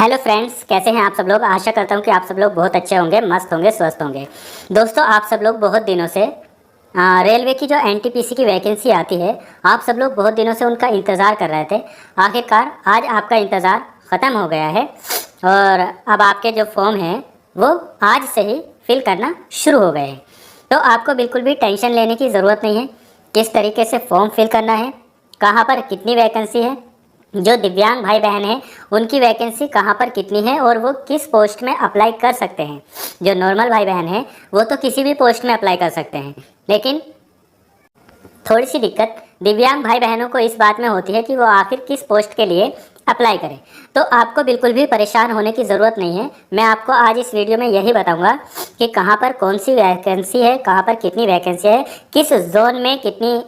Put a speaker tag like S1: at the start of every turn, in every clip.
S1: Hello friends, कैसे हैं आप सब लोग। आशा करता हूं कि आप सब लोग बहुत अच्छे होंगे, मस्त होंगे, स्वस्थ होंगे। दोस्तों, आप सब लोग बहुत दिनों से रेलवे की जो एनटीपीसी की वैकेंसी आती है, आप सब लोग बहुत दिनों से उनका इंतज़ार कर रहे थे। आखिरकार आज आपका इंतज़ार ख़त्म हो गया है और अब आपके जो फॉर्म हैं वो आज से ही फिल करना शुरू हो गए हैं। तो आपको बिल्कुल भी टेंशन लेने की ज़रूरत नहीं है। किस तरीके से फॉर्म फिल करना है, कहाँ पर कितनी वैकेंसी है, जो दिव्यांग भाई बहन हैं उनकी वैकेंसी कहाँ पर कितनी है और वो किस पोस्ट में अप्लाई कर सकते हैं। जो नॉर्मल भाई बहन हैं वो तो किसी भी पोस्ट में अप्लाई कर सकते हैं, लेकिन थोड़ी सी दिक्कत दिव्यांग भाई बहनों को इस बात में होती है कि वो आखिर किस पोस्ट के लिए अप्लाई करें। तो आपको बिल्कुल भी परेशान होने की ज़रूरत नहीं है। मैं आपको आज इस वीडियो में यही बताऊंगा कि कहाँ पर कौन सी वैकेंसी है, कहाँ पर कितनी वैकेंसी है, किस जोन में कितनी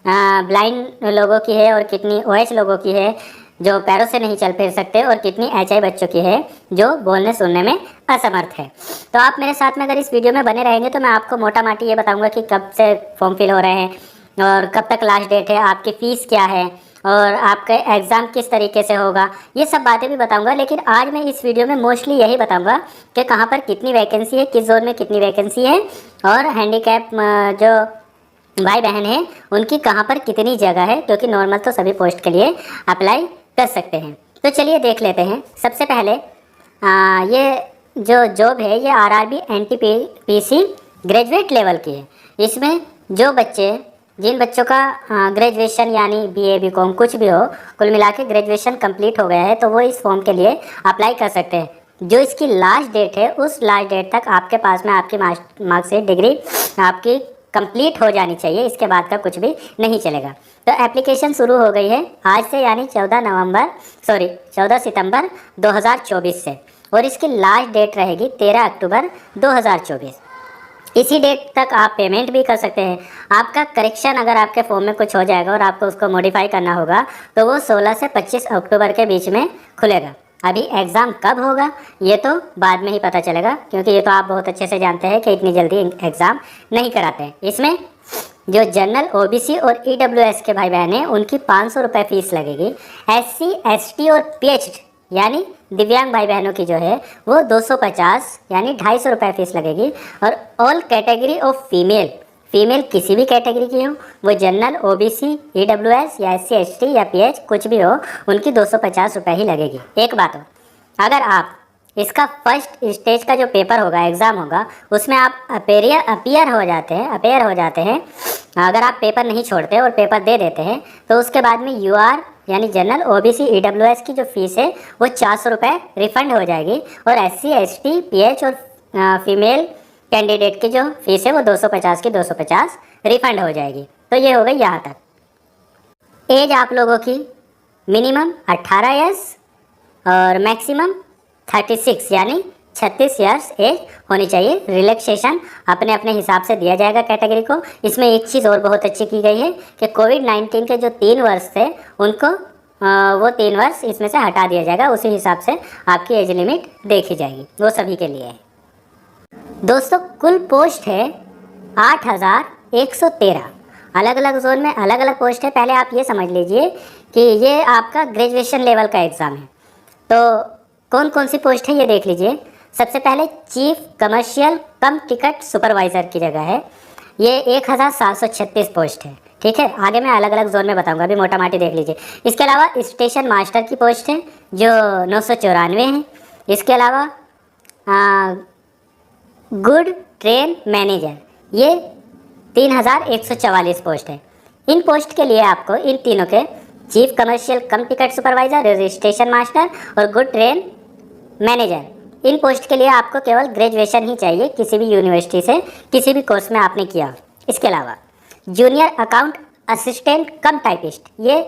S1: ब्लाइंड लोगों की है और कितनी ओएच लोगों की है जो पैरों से नहीं चल फिर सकते, और कितनी एचआई बच्चों की है जो बोलने सुनने में असमर्थ है। तो आप मेरे साथ में अगर इस वीडियो में बने रहेंगे तो मैं आपको मोटा माटी ये बताऊंगा कि कब से फॉर्म फिल हो रहे हैं और कब तक लास्ट डेट है, आपकी फ़ीस क्या है और आपका एग्ज़ाम किस तरीके से होगा, ये सब बातें भी बताऊंगा। लेकिन आज मैं इस वीडियो में मोस्टली यही बताऊंगा कि कहाँ पर कितनी वैकेंसी है, किस जोन में कितनी वैकेंसी है और हैंडीकैप जो भाई बहन हैं उनकी कहाँ पर कितनी जगह है, क्योंकि नॉर्मल तो सभी पोस्ट के लिए अप्लाई कर सकते हैं। तो चलिए देख लेते हैं। सबसे पहले ये जो जॉब है ये आरआरबी एनटीपीसी ग्रेजुएट लेवल की है। इसमें जो बच्चे, जिन बच्चों का ग्रेजुएशन यानी बीए बीकॉम कुछ भी हो, कुल मिला के ग्रेजुएशन कंप्लीट हो गया है, तो वो इस फॉर्म के लिए अप्लाई कर सकते हैं। जो इसकी लास्ट डेट है उस लास्ट डेट तक आपके पास में आपकी मार्कशीट डिग्री आपकी कंप्लीट हो जानी चाहिए। इसके बाद का कुछ भी नहीं चलेगा। तो एप्लीकेशन शुरू हो गई है आज से, यानी 14 सितंबर 2024 से, और इसकी लास्ट डेट रहेगी 13 अक्टूबर 2024। इसी डेट तक आप पेमेंट भी कर सकते हैं। आपका करेक्शन अगर आपके फॉर्म में कुछ हो जाएगा और आपको उसको मॉडिफाई करना होगा तो वो 16 से 25 अक्टूबर के बीच में खुलेगा। अभी एग्ज़ाम कब होगा ये तो बाद में ही पता चलेगा, क्योंकि ये तो आप बहुत अच्छे से जानते हैं कि इतनी जल्दी एग्ज़ाम नहीं कराते हैं। इसमें जो जनरल ओबीसी और ईडब्ल्यूएस के भाई बहन हैं उनकी 500 रुपये फ़ीस लगेगी। एससी एसटी और पीएचडी यानी दिव्यांग भाई बहनों की जो है वो 250 यानी 250 रुपये फ़ीस लगेगी। और ऑल कैटेगरी ऑफ फीमेल किसी भी कैटेगरी की हो, वो जनरल ओबीसी ईडब्ल्यूएस या एससी एसटी या पीएच कुछ भी हो, उनकी 250 रुपये ही लगेगी। एक बात हो, अगर आप इसका फर्स्ट स्टेज का जो पेपर होगा, एग्ज़ाम होगा, उसमें आप अपेयर हो जाते हैं, अगर आप पेपर नहीं छोड़ते और पेपर दे देते हैं तो उसके बाद में यूआर यानी जनरल ओबीसी ईडब्ल्यूएस की जो फीस है वो 400 रुपये रिफ़ंड हो जाएगी, और एससी एसटी पीएच और फीमेल कैंडिडेट की जो फीस है वो 250 की 250 रिफ़ंड हो जाएगी। तो ये हो गई यहाँ तक। एज आप लोगों की मिनिमम 18 ईयर्स और मैक्सिमम 36 यानी 36 ईयर्स एज होनी चाहिए। रिलैक्सेशन अपने अपने हिसाब से दिया जाएगा कैटेगरी को। इसमें एक चीज़ और बहुत अच्छी की गई है कि कोविड-19 के जो 3 वर्ष थे उनको वो 3 वर्ष इसमें से हटा दिया जाएगा। उसी हिसाब से आपकी एज लिमिट देखी जाएगी, वो सभी के लिए है। दोस्तों, कुल पोस्ट है 8113। अलग अलग जोन में अलग अलग पोस्ट है। पहले आप ये समझ लीजिए कि ये आपका ग्रेजुएशन लेवल का एग्ज़ाम है। तो कौन कौन सी पोस्ट है ये देख लीजिए। सबसे पहले चीफ कमर्शियल कम टिकट सुपरवाइज़र की जगह है, ये 1736 पोस्ट है। ठीक है, आगे मैं अलग अलग जोन में बताऊंगा, अभी मोटा माटी देख लीजिए। इसके अलावा स्टेशन मास्टर की पोस्ट है जो 994 है। इसके अलावा गुड ट्रेन मैनेजर ये 3144 पोस्ट है। इन पोस्ट के लिए आपको इन तीनों के चीफ कमर्शियल कम टिकट सुपरवाइज़र, रजिस्ट्रेशन मास्टर और गुड ट्रेन मैनेजर, इन पोस्ट के लिए आपको केवल ग्रेजुएशन ही चाहिए किसी भी यूनिवर्सिटी से, किसी भी कोर्स में आपने किया। इसके अलावा जूनियर अकाउंट असिस्टेंट कम टाइपिस्ट ये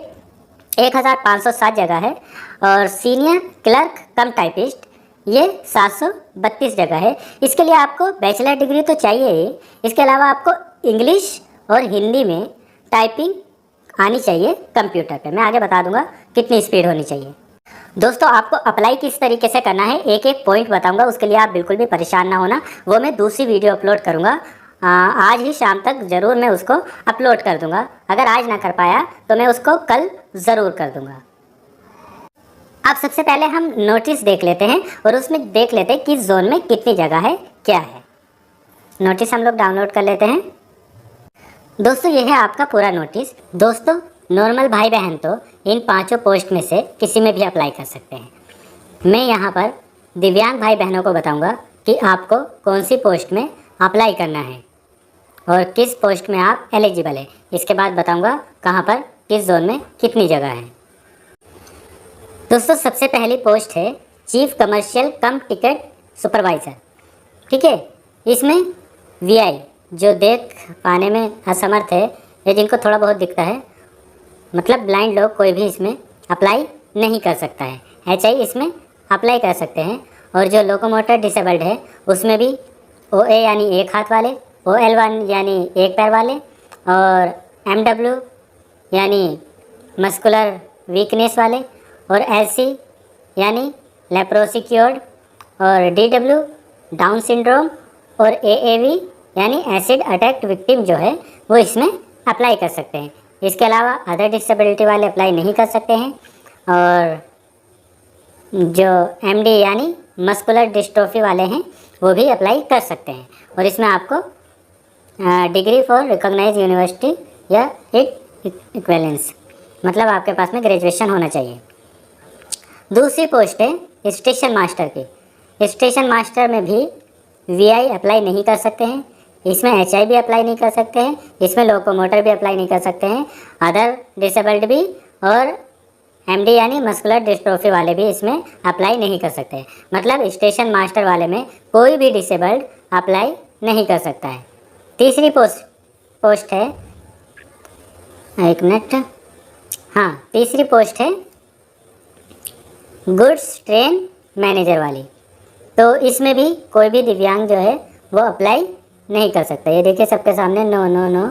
S1: 1507 जगह है, और सीनियर क्लर्क कम टाइपिस्ट ये 732 जगह है। इसके लिए आपको बैचलर डिग्री तो चाहिए ही, इसके अलावा आपको इंग्लिश और हिंदी में टाइपिंग आनी चाहिए कंप्यूटर पे। मैं आगे बता दूंगा कितनी स्पीड होनी चाहिए। दोस्तों, आपको अप्लाई किस तरीके से करना है एक एक पॉइंट बताऊंगा, उसके लिए आप बिल्कुल भी परेशान ना होना। वो मैं दूसरी वीडियो अपलोड करूंगा, आज ही शाम तक ज़रूर मैं उसको अपलोड कर दूंगा। अगर आज ना कर पाया तो मैं उसको कल ज़रूर कर दूंगा। अब सबसे पहले हम नोटिस देख लेते हैं और उसमें देख लेते हैं किस जोन में कितनी जगह है, क्या है। नोटिस हम लोग डाउनलोड कर लेते हैं। दोस्तों ये है आपका पूरा नोटिस। दोस्तों नॉर्मल भाई बहन तो इन 5 पोस्ट में से किसी में भी अप्लाई कर सकते हैं। मैं यहाँ पर दिव्यांग भाई बहनों को बताऊँगा कि आपको कौन सी पोस्ट में अप्लाई करना है और किस पोस्ट में आप एलिजिबल है। इसके बाद बताऊँगा कहाँ पर किस जोन में कितनी जगह है। दोस्तों सबसे पहली पोस्ट है चीफ कमर्शियल कम टिकट सुपरवाइज़र। ठीक है, इसमें वीआई जो देख पाने में असमर्थ है या जिनको थोड़ा बहुत दिखता है, मतलब ब्लाइंड लोग, कोई भी इसमें अप्लाई नहीं कर सकता है। एचआई इसमें अप्लाई कर सकते हैं। और जो लोकोमोटर डिसेबल्ड है उसमें भी ओए यानी एक हाथ वाले, OL1 यानी एक पैर वाले, और MW यानी मस्कुलर वीकनेस वाले, और LC यानी लेप्रोसी क्योर्ड, और DW डाउन सिंड्रोम, और AAV यानी एसिड अटैक विक्टिम जो है वो इसमें अप्लाई कर सकते हैं। इसके अलावा अदर डिसेबिलिटी वाले अप्लाई नहीं कर सकते हैं। और जो MD यानी मस्कुलर डिस्ट्रोफी वाले हैं वो भी अप्लाई कर सकते हैं। और इसमें आपको डिग्री फॉर रिकॉग्नाइज यूनिवर्सिटी या इक्विवेलेंस, मतलब आपके पास में ग्रेजुएशन होना चाहिए। दूसरी पोस्ट है स्टेशन मास्टर की। स्टेशन मास्टर में भी VI अप्लाई नहीं कर सकते हैं। इसमें HI भी अप्लाई नहीं कर सकते हैं। इसमें लोकोमोटर भी अप्लाई नहीं कर सकते हैं। अदर डिसेबल्ड भी और MD यानी मस्कुलर डिस्ट्रोफी वाले भी इसमें अप्लाई नहीं कर सकते। मतलब स्टेशन मास्टर वाले में कोई भी डिसेबल्ड अप्लाई नहीं कर सकता है। तीसरी पोस्ट है, एक मिनट, हाँ, तीसरी पोस्ट है गुड्स ट्रेन मैनेजर वाली। तो इसमें भी कोई भी दिव्यांग जो है वो अप्लाई नहीं कर सकता। ये देखिए सबके सामने नो नो नो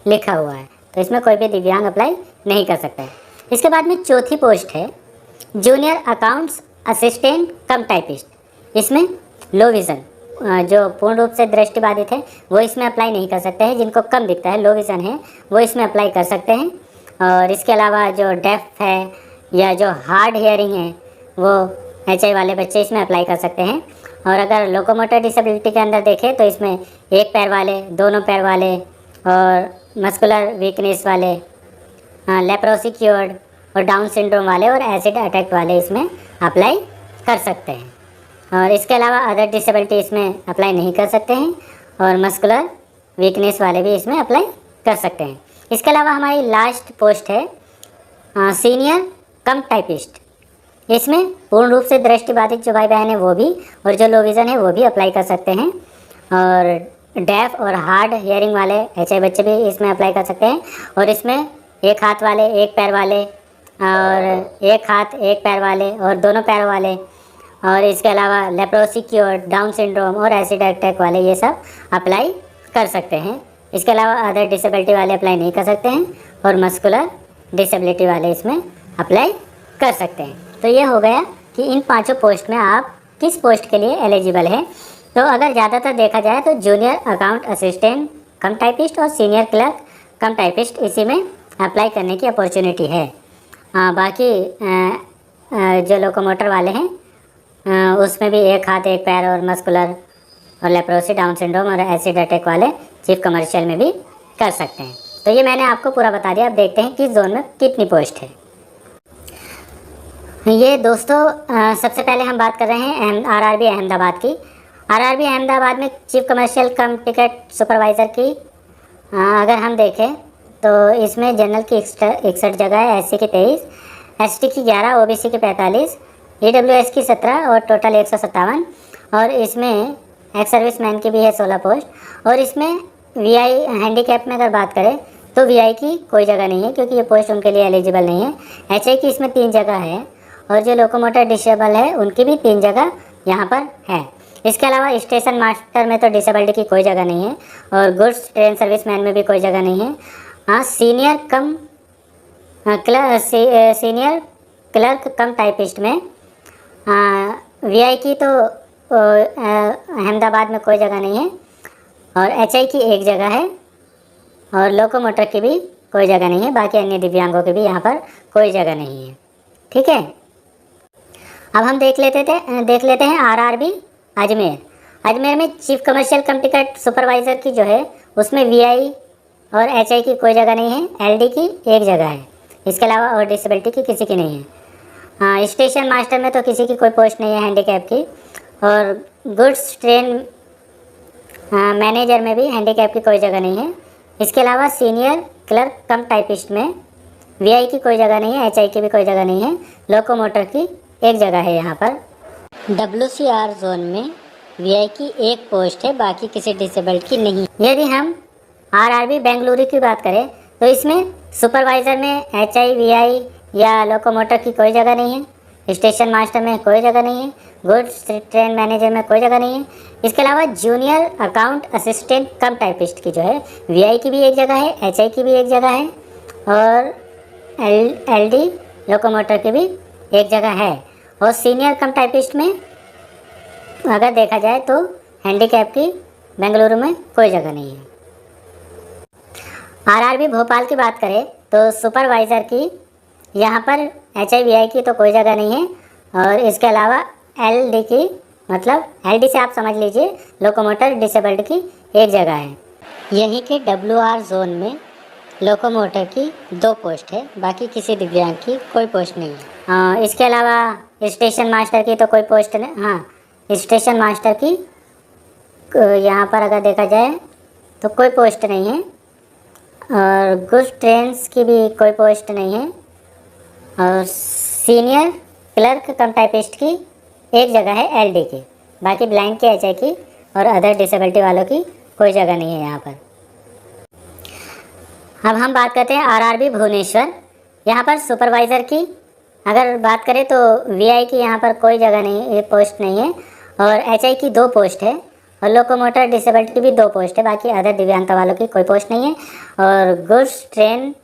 S1: लिखा हुआ है, तो इसमें कोई भी दिव्यांग अप्लाई नहीं कर सकता है। इसके बाद में चौथी पोस्ट है जूनियर अकाउंट्स असिस्टेंट कम टाइपिस्ट। इसमें लो विज़न, जो पूर्ण रूप से दृष्टिबाधित है वो इसमें अप्लाई नहीं कर सकते हैं। जिनको कम दिखता है, लो विज़न है, वो इसमें अप्लाई कर सकते हैं। और इसके अलावा जो डेफ है या जो हार्ड हियरिंग है वो HI वाले बच्चे इसमें अप्लाई कर सकते हैं। और अगर लोकोमोटर डिसेबिलिटी के अंदर देखें तो इसमें एक पैर वाले, दोनों पैर वाले, और मस्कुलर वीकनेस वाले, लेप्रोसी क्योर्ड और डाउन सिंड्रोम वाले और एसिड अटैक वाले इसमें अप्लाई कर सकते हैं। और इसके अलावा अदर डिसेबिलिटी इसमें अप्लाई नहीं कर सकते हैं। और मस्कुलर वीकनेस वाले भी इसमें अप्लाई कर सकते हैं। इसके अलावा हमारी लास्ट पोस्ट है सीनियर कम टाइपिस्ट। इसमें पूर्ण रूप से दृष्टिबाधित जो भाई बहन है वो भी, और जो लो विज़न है वो भी अप्लाई कर सकते हैं। और डेफ और हार्ड हियरिंग वाले HI बच्चे भी इसमें अप्लाई कर सकते हैं। और इसमें एक हाथ वाले, एक पैर वाले, और एक हाथ एक पैर वाले और दोनों पैर वाले, और इसके अलावा लेप्रोसी क्योर्ड, डाउन सिंड्रोम और एसिड अटैक वाले ये सब अप्लाई कर सकते हैं। इसके अलावा अदर डिसेबिलिटी वाले अप्लाई नहीं कर सकते हैं। और मस्कुलर डिसेबिलिटी वाले इसमें अप्लाई कर सकते हैं। तो ये हो गया कि इन 5 पोस्ट में आप किस पोस्ट के लिए एलिजिबल है। तो अगर ज़्यादातर देखा जाए तो जूनियर अकाउंट असिस्टेंट कम टाइपिस्ट और सीनियर क्लर्क कम टाइपिस्ट इसी में अप्लाई करने की अपॉर्चुनिटी है। बाकी जो लोकोमोटर वाले हैं उसमें भी एक हाथ एक पैर और मस्कुलर और लेप्रोसी, डाउन सिंड्रोम और एसिड अटैक वाले चीफ कमर्शियल में भी कर सकते हैं। तो ये मैंने आपको पूरा बता दिया। अब देखते हैं किस जोन में कितनी पोस्ट है। ये दोस्तों सबसे पहले हम बात कर रहे हैं RRB अहमदाबाद की। RRB अहमदाबाद में चीफ कमर्शियल कम टिकट सुपरवाइज़र की अगर हम देखें तो इसमें जनरल की 61 जगह है, SC की 23, ST की 11, OBC की 45, EWS की 17 और टोटल 157। और इसमें एक्स सर्विसमैन की भी है 16 पोस्ट। और इसमें VI हैंडीकैप में अगर बात करें तो VI की कोई जगह नहीं है क्योंकि ये पोस्ट उनके लिए एलिजिबल नहीं है। HI की इसमें 3 जगह है। और जो लोकोमोटर डिसेबल है उनकी भी 3 जगह यहाँ पर है। इसके अलावा स्टेशन मास्टर में तो डिसेबिलिटी की कोई जगह नहीं है। और गुड्स ट्रेन सर्विसमैन में भी कोई जगह नहीं है। हाँ, सीनियर क्लर्क कम टाइपिस्ट में VI की तो अहमदाबाद में कोई जगह नहीं है। और HI की 1 जगह है। और लोकोमोटर की भी कोई जगह नहीं है। बाकी अन्य दिव्यांगों की भी यहाँ पर कोई जगह नहीं है। ठीक है। अब हम देख लेते हैं आरआरबी अजमेर। अजमेर में चीफ कमर्शियल कम टिकट सुपरवाइज़र की जो है उसमें वीआई और एचआई की कोई जगह नहीं है, एलडी की एक जगह है, इसके अलावा और डिसेबिलिटी की किसी की नहीं है। हाँ, स्टेशन मास्टर में तो किसी की कोई पोस्ट नहीं है हैंडीकैप की, और गुड्स ट्रेन मैनेजर में भी हैंडीकैप की कोई जगह नहीं है। इसके अलावा सीनियर क्लर्क कम टाइपिस्ट में वीआई की कोई जगह नहीं है, एचआई की भी कोई जगह नहीं है, लोकोमोटर की एक जगह है। यहाँ पर WCR जोन में वीआई की एक पोस्ट है, बाकी किसी डिसेबल्ड की नहीं। यदि हम आरआरबी बेंगलुरु की बात करें तो इसमें सुपरवाइज़र में एचआई वीआई या लोकोमोटर की कोई जगह नहीं है, स्टेशन मास्टर में कोई जगह नहीं है, गुड्स ट्रेन मैनेजर में कोई जगह नहीं है। इसके अलावा जूनियर अकाउंट असिस्टेंट कम टाइपिस्ट की जो है वीआई की भी एक जगह है, एचआई की भी एक जगह है, और एलडी लोकोमोटर की भी एक जगह है। और सीनियर कम टाइपिस्ट में अगर देखा जाए तो हैंडीकैप की बेंगलुरु में कोई जगह नहीं है। आरआरबी भोपाल की बात करें तो सुपरवाइज़र की यहाँ पर एचआई वीआई की तो कोई जगह नहीं है, और इसके अलावा एलडी की, मतलब एलडी से आप समझ लीजिए लोकोमोटर डिसेबल्ड की एक जगह है। यहीं के WR जोन में लोकोमोटर की 2 पोस्ट है, बाकी किसी दिव्यांग की कोई पोस्ट नहीं है। इसके अलावा स्टेशन मास्टर की तो कोई पोस्ट नहीं। हाँ, स्टेशन मास्टर की यहाँ पर अगर देखा जाए तो कोई पोस्ट नहीं है, और गुड्स ट्रेन्स की भी कोई पोस्ट नहीं है, और सीनियर क्लर्क कम टाइपिस्ट की एक जगह है एलडी की, बाकी ब्लाइंड की, एचआई की और अदर डिसेबिलिटी वालों की कोई जगह नहीं है यहाँ पर। अब हम बात करते हैं आरआरबी भुवनेश्वर। यहाँ पर सुपरवाइज़र की अगर बात करें तो वीआई की यहाँ पर कोई जगह नहीं है, पोस्ट नहीं है, और एचआई की 2 पोस्ट है, और लोकोमोटर डिसेबिलिटी की भी 2 पोस्ट है, बाकी अदर दिव्यांगता वालों की कोई पोस्ट नहीं है, और गुड्स ट्रेन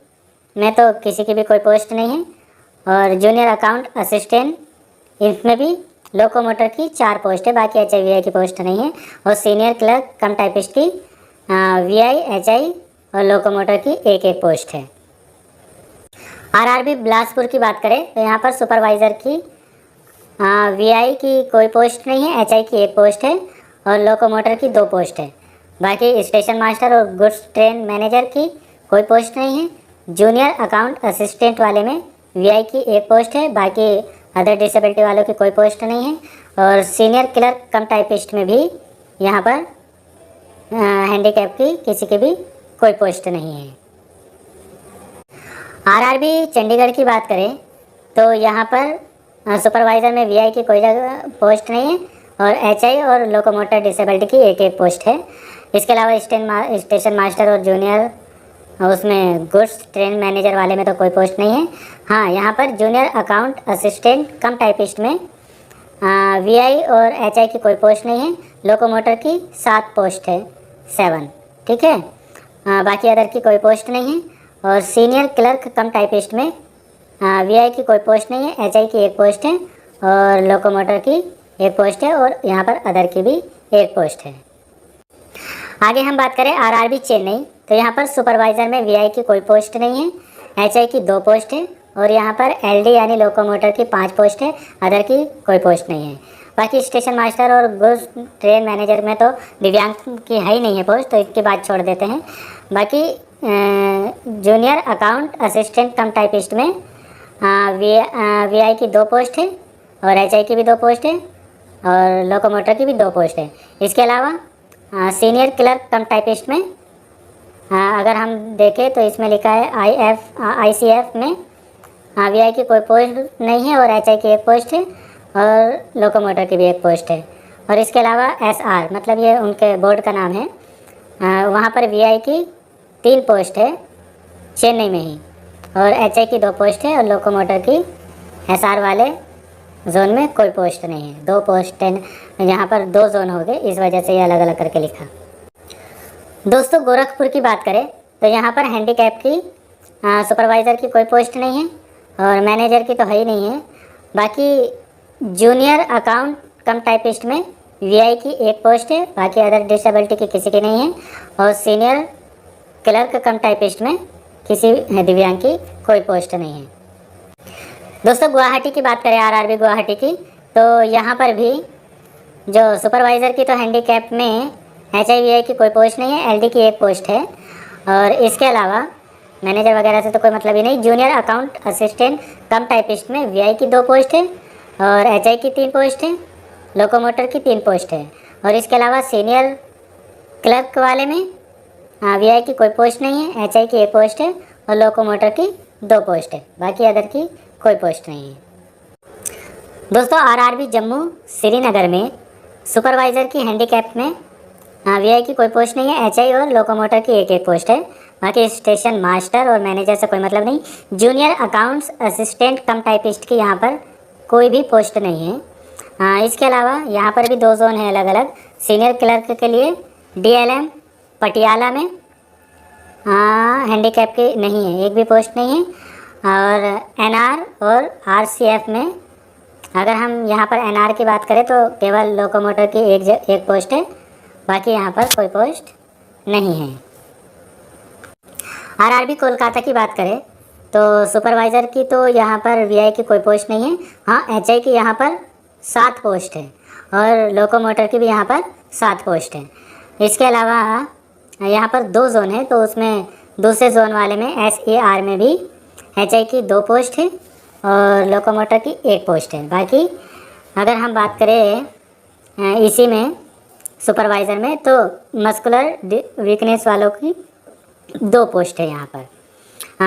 S1: में तो किसी की भी कोई पोस्ट नहीं है, और जूनियर अकाउंट असिस्टेंट इसमें भी लोकोमोटर की 4 पोस्ट है, बाकी एचआई वीआई की पोस्ट नहीं है, और सीनियर क्लर्क कम टाइपिस्ट की वीआई एचआई और लोकोमोटर की एक पोस्ट है। आरआरबी बिलासपुर की बात करें तो यहाँ पर सुपरवाइज़र की वीआई की कोई पोस्ट नहीं है, एचआई की एक पोस्ट है, और लोकोमोटर की 2 पोस्ट है, बाकी स्टेशन मास्टर और गुड्स ट्रेन मैनेजर की कोई पोस्ट नहीं है। जूनियर अकाउंट असिस्टेंट वाले में वीआई की एक पोस्ट है, बाकी अदर डिसेबिलिटी वालों की कोई पोस्ट नहीं है, और सीनियर क्लर्क कम टाइपिस्ट में भी यहाँ पर हैंडीकैप की किसी की भी कोई पोस्ट नहीं है। आरआरबी चंडीगढ़ की बात करें तो यहाँ पर सुपरवाइज़र में वीआई की कोई जगह पोस्ट नहीं है, और एचआई और लोकोमोटर डिसेबिलिटी की एक पोस्ट है। इसके अलावा स्टेशन मास्टर और जूनियर उसमें गुड्स ट्रेन मैनेजर वाले में तो कोई पोस्ट नहीं है। हाँ, यहाँ पर जूनियर अकाउंट असिस्टेंट कम टाइपिस्ट में वीआई और एचआई की कोई पोस्ट नहीं है, लोकोमोटर की 7 पोस्ट है, 7, ठीक है। बाकी अदर की कोई पोस्ट नहीं है, और सीनियर क्लर्क कम टाइपिस्ट में वीआई की कोई पोस्ट नहीं है, एचआई की एक पोस्ट है, और लोकोमोटर की एक पोस्ट है, और यहाँ पर अदर की भी एक पोस्ट है। आगे हम बात करें आरआरबी चेन्नई तो यहाँ पर सुपरवाइज़र में वीआई की कोई पोस्ट नहीं है, एचआई की 2 पोस्ट है, और यहाँ पर एलडी यानी लोकोमोटर की 5 पोस्ट है, अदर की कोई पोस्ट नहीं है। बाकी स्टेशन मास्टर और गुड्स ट्रेन मैनेजर में तो दिव्यांग की है ही नहीं है पोस्ट, तो इसकी बात छोड़ देते हैं। बाकी जूनियर अकाउंट असिस्टेंट कम टाइपिस्ट में वीआई की 2 पोस्ट है, और एचआई की भी 2 पोस्ट है, और लोकोमोटर की भी 2 पोस्ट है। इसके अलावा सीनियर क्लर्क कम टाइपिस्ट में अगर हम देखें तो इसमें लिखा है ICF में वीआई की कोई पोस्ट नहीं है, और एचआई की एक पोस्ट है, और लोकोमोटर की भी एक पोस्ट है। और इसके अलावा SR मतलब ये उनके बोर्ड का नाम है, वहाँ पर वीआई की 3 पोस्ट है चेन्नई में ही, और एचआई की 2 पोस्ट है, और लोकोमोटर की SR वाले जोन में कोई पोस्ट नहीं है। 2 पोस्ट है, यहाँ पर 2 जोन हो गए, इस वजह से ये अलग अलग करके लिखा। दोस्तों गोरखपुर की बात करें तो यहाँ पर हैंडीकैप की सुपरवाइज़र की कोई पोस्ट नहीं है, और मैनेजर की तो है ही नहीं है। बाकी जूनियर अकाउंट कम टाइपिस्ट में वीआई की एक पोस्ट है, बाकी अदर डिसेबिलिटी की किसी की नहीं है, और सीनियर क्लर्क कम टाइपिस्ट में किसी दिव्यांग की कोई पोस्ट नहीं है। दोस्तों गुवाहाटी की बात करें आरआरबी गुवाहाटी की तो यहाँ पर भी जो सुपरवाइज़र की तो हैंडीकैप में HIVI की कोई पोस्ट नहीं है, LD की एक पोस्ट है। और इसके अलावा मैनेजर वगैरह से तो कोई मतलब ही नहीं। जूनियर अकाउंट असिस्टेंट कम टाइपिस्ट में VI की 2 पोस्ट है और HI की 3 पोस्ट है, लोकोमोटर की 3 पोस्ट है। और इसके अलावा सीनियर क्लर्क वाले में VI की कोई पोस्ट नहीं है, HI की 1 पोस्ट है और लोकोमोटर की 2 पोस्ट है। बाकी अदर की कोई पोस्ट नहीं है। दोस्तों RRB जम्मू श्रीनगर में सुपरवाइज़र की हैंडीकैप में VI की कोई पोस्ट नहीं है, HI और लोकोमोटर की 1 पोस्ट है। बाकी स्टेशन मास्टर और मैनेजर से कोई मतलब नहीं। जूनियर अकाउंट्स असिस्टेंट कम टाइपिस्ट की यहाँ पर कोई भी पोस्ट नहीं है। इसके अलावा यहाँ पर भी 2 जोन है अलग अलग। सीनियर क्लर्क के लिए DLM पटियाला में हैंडीकैप की नहीं है, एक भी पोस्ट नहीं है। और NR और RCF में अगर हम यहाँ पर NR की बात करें तो केवल लोकोमोटर की एक पोस्ट है, बाकी यहाँ पर कोई पोस्ट नहीं है। RRB कोलकाता की बात करें तो सुपरवाइज़र की तो यहाँ पर VI की कोई पोस्ट नहीं है। हाँ, HI की यहाँ पर 7 पोस्ट है और लोकोमोटर की भी यहाँ पर 7 पोस्ट है। इसके अलावा यहाँ पर 2 जोन है, तो उसमें दूसरे जोन वाले में SAR में भी HI की 2 पोस्ट है और लोकोमोटर की 1 पोस्ट है। बाकी अगर हम बात करें इसी में सुपरवाइज़र में तो मस्कुलर वीकनेस वालों की 2 पोस्ट है यहाँ पर।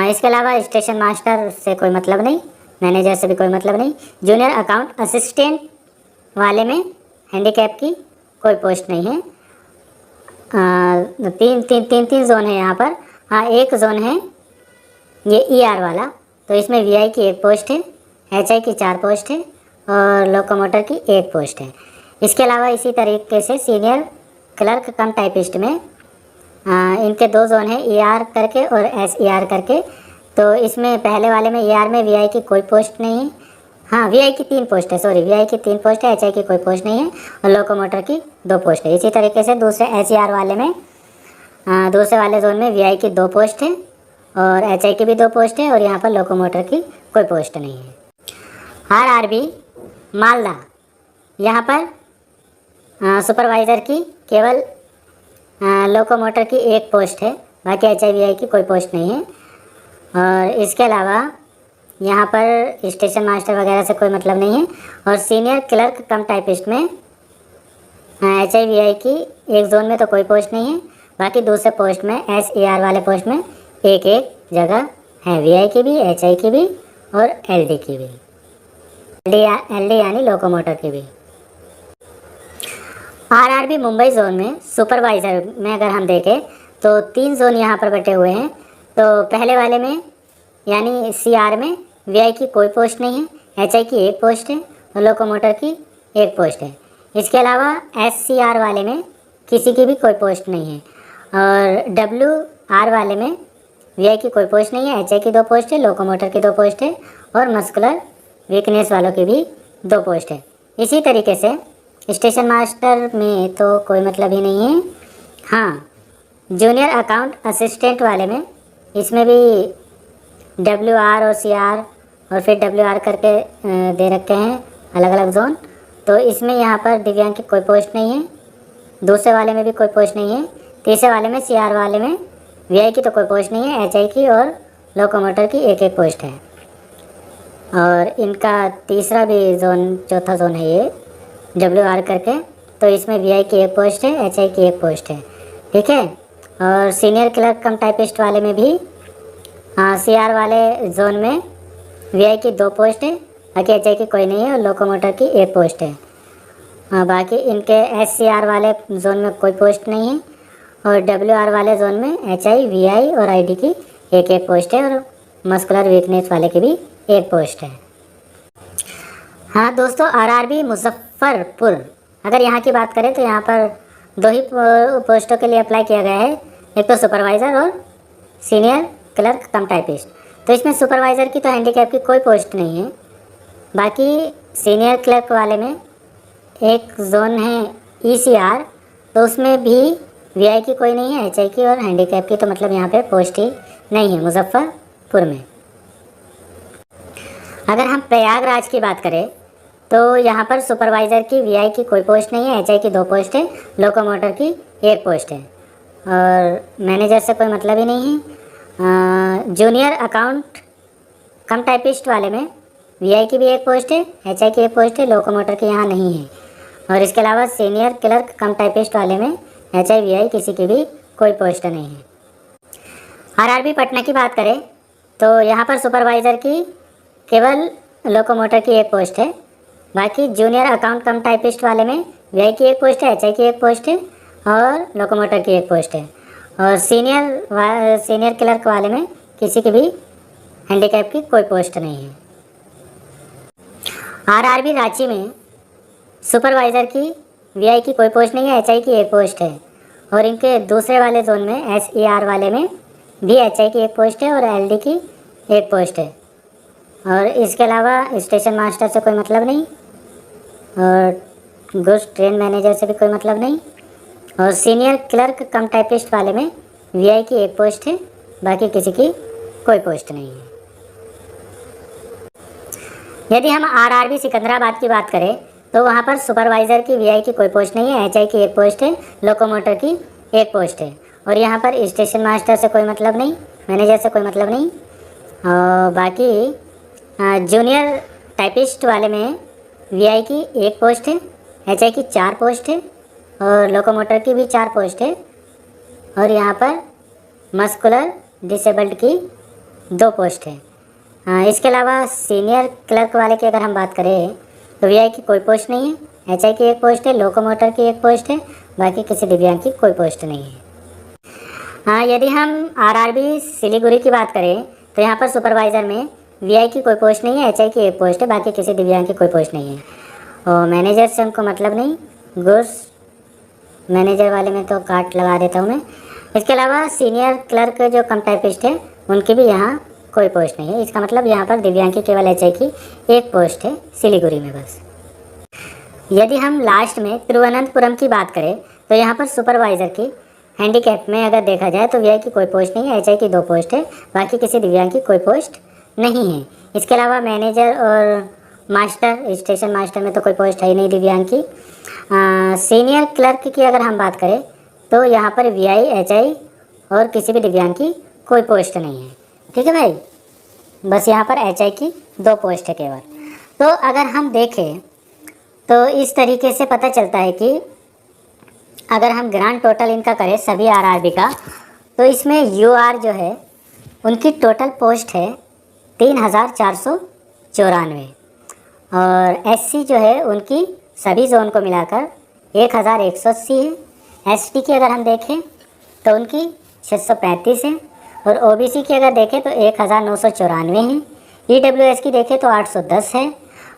S1: इसके अलावा स्टेशन मास्टर से कोई मतलब नहीं, मैनेजर से भी कोई मतलब नहीं। जूनियर अकाउंट असिस्टेंट वाले में हैंडीकैप की कोई पोस्ट नहीं है। तीन जोन है यहाँ पर। हाँ, एक जोन है ये ER वाला, तो इसमें VI की 1 पोस्ट है, HI की 4 पोस्ट है और लोकोमोटर की 1 पोस्ट है। इसके अलावा इसी तरीके से सीनियर क्लर्क कम टाइपिस्ट में इनके 2 जोन है, ER करके और SER करके। तो इसमें पहले वाले में ER में VI की कोई पोस्ट नहीं है। हाँ, VI की 3 पोस्ट है, VI की 3 पोस्ट है, HI की कोई पोस्ट नहीं है और लोकोमोटर की 2 पोस्ट है। इसी तरीके से दूसरे SER वाले में दूसरे वाले जोन में VI की 2 पोस्ट है और HI की भी 2 पोस्ट है और यहाँ पर लोकोमोटर की कोई पोस्ट नहीं है। RRB मालदा, यहाँ पर सुपरवाइज़र की केवल लोकोमोटर की 1 पोस्ट है, बाकी HIVI की कोई पोस्ट नहीं है। और इसके अलावा यहाँ पर स्टेशन मास्टर वगैरह से कोई मतलब नहीं है। और सीनियर क्लर्क कम टाइपिस्ट में HIVI की 1 जोन में तो कोई पोस्ट नहीं है, बाकी दूसरे पोस्ट में SAR वाले पोस्ट में एक जगह है, VI की भी, HI की भी और LD की भी, LD यानी लोकोमोटर की भी। RRB मुंबई जोन में सुपरवाइज़र में अगर हम देखें तो 3 जोन यहाँ पर बटे हुए हैं। तो पहले वाले में यानी CR में VI की कोई पोस्ट नहीं है, HI की 1 पोस्ट है और लोकोमोटर की 1 पोस्ट है। इसके अलावा SCR वाले में किसी की भी कोई पोस्ट नहीं है और WR वाले में VI की कोई पोस्ट नहीं है, HI की 2 पोस्ट है, लोकोमोटर की 2 पोस्ट है और मस्कुलर वीकनेस वालों की भी 2 पोस्ट है। इसी तरीके से स्टेशन मास्टर में तो कोई मतलब ही नहीं है। हाँ, जूनियर अकाउंट असिस्टेंट वाले में इसमें भी WR और CR और फिर WR करके दे रखे हैं अलग अलग जोन। तो इसमें यहाँ पर दिव्यांग की कोई पोस्ट नहीं है, दूसरे वाले में भी कोई पोस्ट नहीं है, तीसरे वाले में CR वाले में VI की तो कोई पोस्ट नहीं है, HI की और लोकोमोटर की 1 पोस्ट है। और इनका तीसरा भी जोन, चौथा जोन है ये WR करके, तो इसमें VI की 1 पोस्ट है, HI की 1 पोस्ट है, ठीक है। और सीनियर क्लर्क कम टाइपिस्ट वाले में भी CR वाले जोन में VI की 2 पोस्ट है, बाकी HI की कोई नहीं है और लोकोमोटर की 1 पोस्ट है। बाकी इनके SCR वाले जोन में कोई पोस्ट नहीं है और WR वाले जोन में HI, VI और ID की 1 पोस्ट है और मस्कुलर वीकनेस वाले की भी 1 पोस्ट है। हाँ दोस्तों, RRB मुजफ्फरपुर अगर यहाँ की बात करें तो यहाँ पर 2 ही पोस्टों के लिए अप्लाई किया गया है, एक तो सुपरवाइज़र और सीनियर क्लर्क कम टाइपिस्ट। तो इसमें सुपरवाइज़र की तो हैंडीकैप की कोई पोस्ट नहीं है, बाकी सीनियर क्लर्क वाले में एक जोन है ECR, तो उसमें भी VI की कोई नहीं है, HI की और हैंडीकैप की तो मतलब यहाँ पे पोस्ट ही नहीं है मुजफ्फरपुर में। अगर हम प्रयागराज की बात करें तो यहाँ पर सुपरवाइज़र की वीआई की कोई पोस्ट नहीं है, एचआई की 2 पोस्ट है, लोकोमोटर की 1 पोस्ट है और मैनेजर से कोई मतलब ही नहीं है। जूनियर अकाउंट कम टाइपिस्ट वाले में वीआई की भी 1 पोस्ट है, एचआई की 1 पोस्ट है, लोकोमोटर की यहाँ नहीं है। और इसके अलावा सीनियर क्लर्क कम टाइपिस्ट वाले में एचआई वीआई किसी की भी कोई पोस्ट नहीं है। आरआरबी पटना की बात करें तो यहाँ पर सुपरवाइज़र की केवल लोकोमोटर की 1 पोस्ट है, बाकी जूनियर अकाउंट कम टाइपिस्ट वाले में वीआई की 1 पोस्ट है, एचआई की 1 पोस्ट है और लोकोमोटर की 1 पोस्ट है। और सीनियर क्लर्क वाले में किसी की भी हैंडीकैप की कोई पोस्ट नहीं है। आरआरबी रांची में सुपरवाइज़र की वीआई की कोई पोस्ट नहीं है, एचआई की 1 पोस्ट है और इनके दूसरे वाले जोन में एसईआर वाले में भी एचआई की 1 पोस्ट है और एलडी की 1 पोस्ट है। और इसके अलावा स्टेशन मास्टर से कोई मतलब नहीं और गुड्स ट्रेन मैनेजर से भी कोई मतलब नहीं और सीनियर क्लर्क कम टाइपिस्ट वाले में वीआई की 1 पोस्ट है, बाकी किसी की कोई पोस्ट नहीं है। यदि हम आरआरबी सिकंदराबाद की बात करें तो वहाँ पर सुपरवाइज़र की वीआई की कोई पोस्ट नहीं है, एचआई की 1 पोस्ट है, लोकोमोटर की 1 पोस्ट है और यहाँ पर स्टेशन मास्टर से कोई मतलब नहीं, मैनेजर से कोई मतलब नहीं। और बाकी जूनियर टाइपिस्ट वाले में वीआई की 1 पोस्ट है, एचआई की 4 पोस्ट है और लोकोमोटर की भी 4 पोस्ट है और यहाँ पर मस्कुलर डिसेबल्ड की 2 पोस्ट है। इसके अलावा सीनियर क्लर्क वाले की अगर हम बात करें तो वीआई की कोई पोस्ट नहीं है, एचआई की 1 पोस्ट है, लोकोमोटर की 1 पोस्ट है, बाकी किसी दिव्यांग की कोई पोस्ट नहीं है। यदि हम आरआरबी सिलीगुड़ी की बात करें तो यहाँ पर सुपरवाइज़र में वीआई की कोई पोस्ट नहीं है, एचआई की 1 पोस्ट है, बाकी किसी दिव्यांग की कोई पोस्ट नहीं है और मैनेजर से हमको मतलब नहीं, गुड्स मैनेजर वाले में तो काट लगा देता हूँ मैं। इसके अलावा सीनियर क्लर्क जो कम टाइपिस्ट है उनकी भी यहाँ कोई पोस्ट नहीं है। इसका मतलब यहाँ पर दिव्यांग की केवल एचआई की 1 पोस्ट है सिलीगुड़ी में बस। यदि हम लास्ट में तिरुवनंतपुरम की बात करें तो यहाँ पर सुपरवाइज़र की हैंडीकैप में अगर देखा जाए तो वीआई की कोई पोस्ट नहीं है, एचआई की 2 पोस्ट है, बाकी किसी दिव्यांग की कोई पोस्ट नहीं है। इसके अलावा मैनेजर और मास्टर, स्टेशन मास्टर में तो कोई पोस्ट है ही नहीं दिव्यांग की। सीनियर क्लर्क की अगर हम बात करें तो यहाँ पर वीआई, एचआई और किसी भी दिव्यांग की कोई पोस्ट नहीं है। ठीक है भाई, बस यहाँ पर एचआई की 2 पोस्ट है केवल। तो अगर हम देखें तो इस तरीके से पता चलता है कि अगर हम ग्रांड टोटल इनका करें सभी आरआरबी का तो इसमें यूआर जो है उनकी टोटल पोस्ट है 3494 और एससी जो है उनकी सभी जोन को मिलाकर 1180 है। एसटी की अगर हम देखें तो उनकी 635 है और ओबीसी की अगर देखें तो 1994 है। ईडब्ल्यूएस की देखें तो 810 है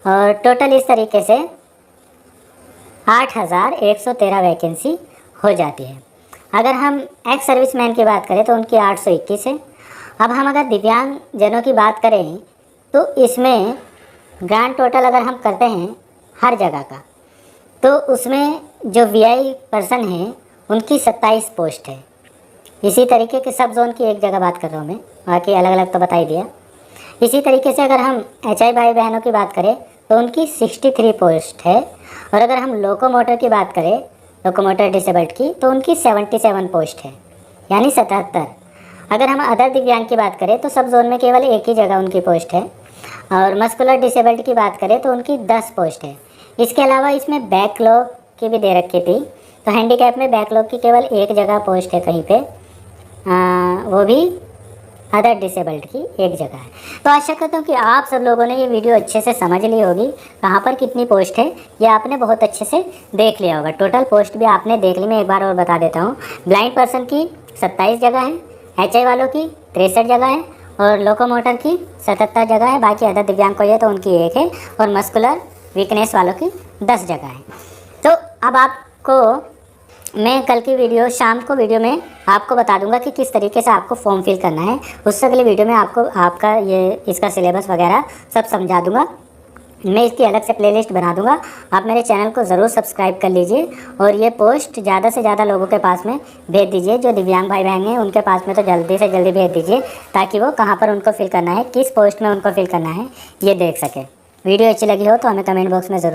S1: और टोटल इस तरीके से 8113 वैकेंसी हो जाती है। अगर हम एक्स सर्विसमैन की बात करें तो उनकी 821 है। अब हम अगर दिव्यांग जनों की बात करें तो इसमें ग्रांड टोटल अगर हम करते हैं हर जगह का तो उसमें जो वीआई पर्सन है उनकी 27 पोस्ट है। इसी तरीके के सब जोन की एक जगह बात कर रहा हूँ मैं, बाकी अलग अलग तो बता ही दिया। इसी तरीके से अगर हम एचआई भाई बहनों की बात करें तो उनकी 63 पोस्ट है और अगर हम लोकोमोटर की बात करें, लोकोमोटर डिसेबल्ड की, तो उनकी 77 पोस्ट है यानी 77। अगर हम अदर दिव्यांग की बात करें तो सब जोन में केवल एक ही जगह उनकी पोस्ट है और मस्कुलर डिसेबल्ड की बात करें तो उनकी 10 पोस्ट है। इसके अलावा इसमें बैकलॉग की भी दे रखी थी, तो हैंडीकैप में बैकलॉग की केवल एक जगह पोस्ट है कहीं पे, वो भी अदर डिसेबल्ड की एक जगह है। तो आशा करता हूँ कि आप सब लोगों ने ये वीडियो अच्छे से समझ ली होगी, कहाँ पर कितनी पोस्ट है ये आपने बहुत अच्छे से देख लिया होगा। टोटल पोस्ट भी आपने देख ली, मैं एक बार और बता देता हूँ। ब्लाइंड पर्सन की 27 जगह है, एचआई वालों की 63 जगह है और लोकोमोटर की 77 जगह है, बाकी अदर दिव्यांग को ये तो उनकी 1 है और मस्कुलर वीकनेस वालों की 10 जगह है। तो अब आपको मैं कल की वीडियो शाम को वीडियो में आपको बता दूंगा कि किस तरीके से आपको फॉर्म फिल करना है। उससे अगले वीडियो में आपको आपका इसका सिलेबस वगैरह सब समझा दूंगा। मैं इसकी अलग से प्लेलिस्ट बना दूंगा। आप मेरे चैनल को ज़रूर सब्सक्राइब कर लीजिए और ये पोस्ट ज़्यादा से ज़्यादा लोगों के पास में भेज दीजिए। जो दिव्यांग भाई बहन हैं उनके पास में तो जल्दी से जल्दी भेज दीजिए ताकि वो कहाँ पर उनको फिल करना है, किस पोस्ट में उनको फिल करना है, ये देख सके। वीडियो अच्छी लगी हो तो हमें कमेंट बॉक्स में ज़रूर